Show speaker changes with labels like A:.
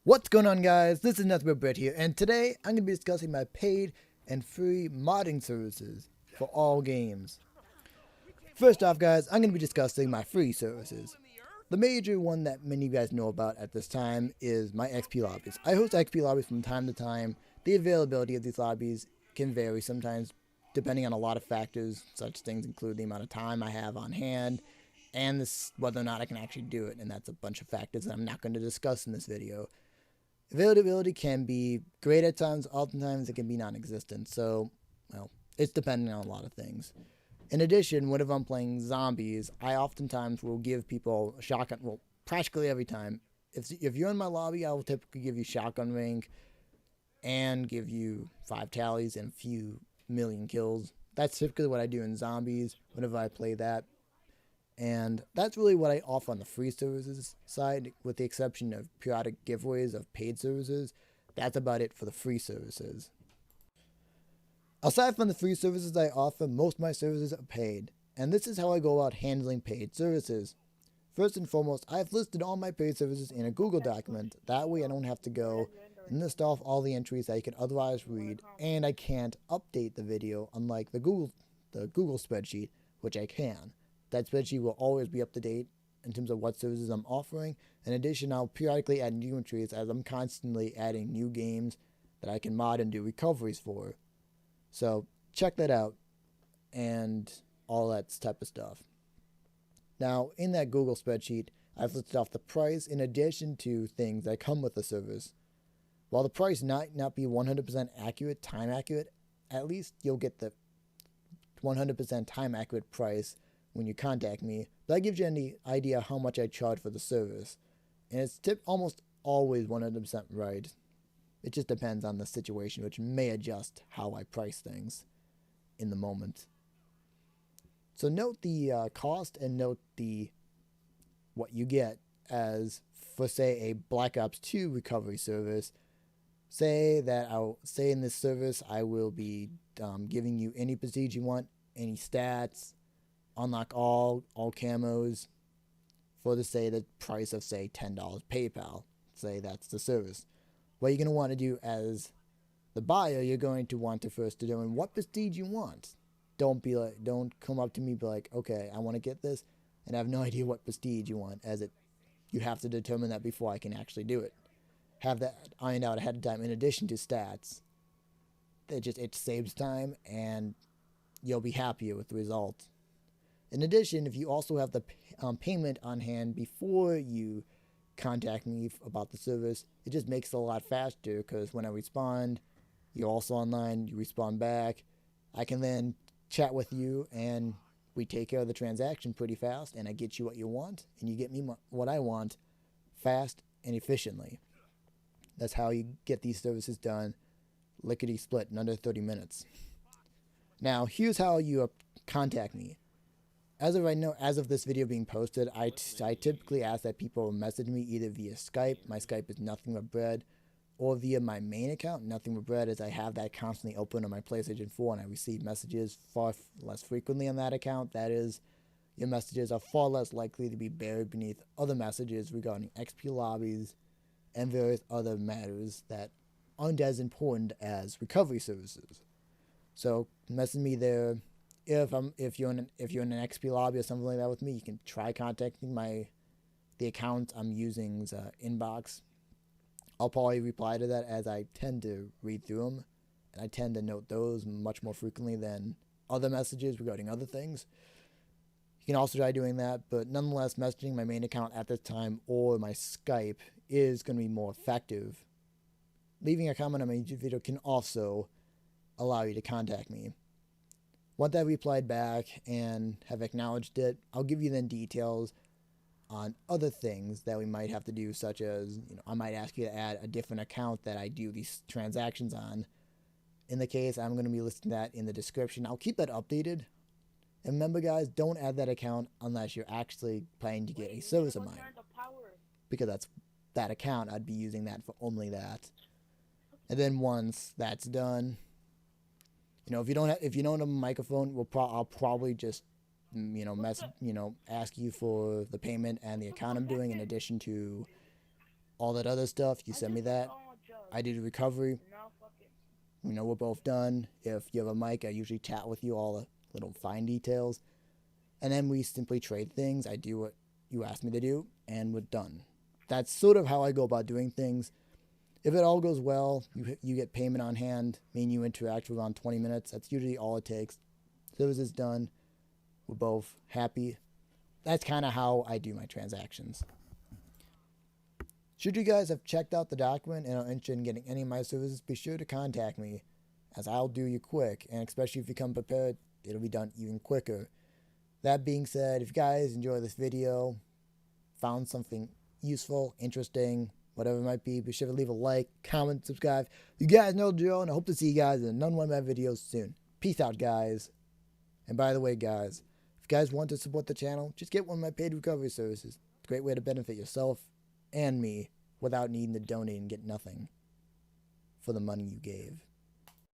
A: What's going on, guys? This is Nothingbutbread here, and today I'm going to be discussing my paid and free modding services for all games. First off, guys, I'm going to be discussing my free services. The major one that many of you guys know about at this time is my XP lobbies. I host XP lobbies from time to time. The availability of these lobbies can vary sometimes depending on a lot of factors. Such things include the amount of time I have on hand and whether or not I can actually do it, and that's a bunch of factors that I'm not going to discuss in this video. Availability can be great at times, oftentimes it can be non-existent, so, well, it's depending on a lot of things. In addition, whenever I'm playing zombies, I oftentimes will give people a shotgun, well, practically every time. If you're in my lobby, I will typically give you shotgun rank and give you 5 tallies and a few million kills. That's typically what I do in zombies whenever I play that. And that's really what I offer on the free services side, with the exception of periodic giveaways of paid services. That's about it for the free services. Aside from the free services I offer, most of my services are paid, and this is how I go about handling paid services. First and foremost, I've listed all my paid services in a Google document. That way I don't have to go and list off all the entries that you could otherwise read, and I can't update the video unlike the Google spreadsheet, which I can. That spreadsheet will always be up to date in terms of what services I'm offering. In addition, I'll periodically add new entries as I'm constantly adding new games that I can mod and do recoveries for. So check that out and all that type of stuff. Now, in that Google spreadsheet, I've listed off the price in addition to things that come with the service. While the price might not be 100% accurate, time accurate, at least you'll get the 100% time accurate price when you contact me. That gives you any idea how much I charge for the service. And it's almost always 100% right. It just depends on the situation, which may adjust how I price things in the moment. So note the cost and note what you get as for, say, a Black Ops 2 recovery service. Say in this service I will be giving you any prestige you want, any stats, unlock all camos for the price of say $10 PayPal. Say that's the service. What you're going to want to do as the buyer, you're going to want to first determine what prestige you want. Don't come up to me and be like, okay, I want to get this, and I have no idea what prestige you want, you have to determine that before I can actually do it. Have that ironed out ahead of time. In addition to stats, it saves time and you'll be happier with the result. In addition, if you also have the payment on hand before you contact me about the service, it just makes it a lot faster, because when I respond, you're also online, you respond back. I can then chat with you and we take care of the transaction pretty fast, and I get you what you want and you get me what I want fast and efficiently. That's how you get these services done lickety split in under 30 minutes. Now, here's how you contact me. As of this video being posted, I typically ask that people message me either via Skype. My Skype is Nothingbutbread, or via my main account, Nothingbutbread, as I have that constantly open on my PlayStation 4, and I receive messages far less frequently on that account. That is, your messages are far less likely to be buried beneath other messages regarding XP lobbies and various other matters that aren't as important as recovery services. So message me there. If you're in an XP lobby or something like that with me, you can try contacting the account I'm using's inbox. I'll probably reply to that, as I tend to read through them, and I tend to note those much more frequently than other messages regarding other things. You can also try doing that, but nonetheless, messaging my main account at this time or my Skype is going to be more effective. Leaving a comment on my YouTube video can also allow you to contact me. Once I've replied back and have acknowledged it, I'll give you then details on other things that we might have to do, such as, I might ask you to add a different account that I do these transactions on. In the case, I'm going to be listing that in the description. I'll keep that updated. And remember, guys, don't add that account unless you're actually planning to get a service of mine, because that's that account. I'd be using that for only that. And then once that's done, if you don't have a microphone, I'll probably just ask you for the payment and the account I'm doing, in addition to all that other stuff, you send me that. I do the recovery. We're both done. If you have a mic, I usually chat with you all the little fine details. And then we simply trade things. I do what you asked me to do, and we're done. That's sort of how I go about doing things. If it all goes well, you get payment on hand. Me and you interact for around 20 minutes. That's usually all it takes. Service is done. We're both happy. That's kind of how I do my transactions. Should you guys have checked out the document and are interested in getting any of my services, be sure to contact me, as I'll do you quick, and especially if you come prepared, it'll be done even quicker. That being said, if you guys enjoy this video, found something useful, interesting, whatever it might be sure to leave a like, comment, subscribe. You guys know the drill, and I hope to see you guys in another one of my videos soon. Peace out, guys. And by the way, guys, if you guys want to support the channel, just get one of my paid recovery services. It's a great way to benefit yourself and me without needing to donate and get nothing for the money you gave.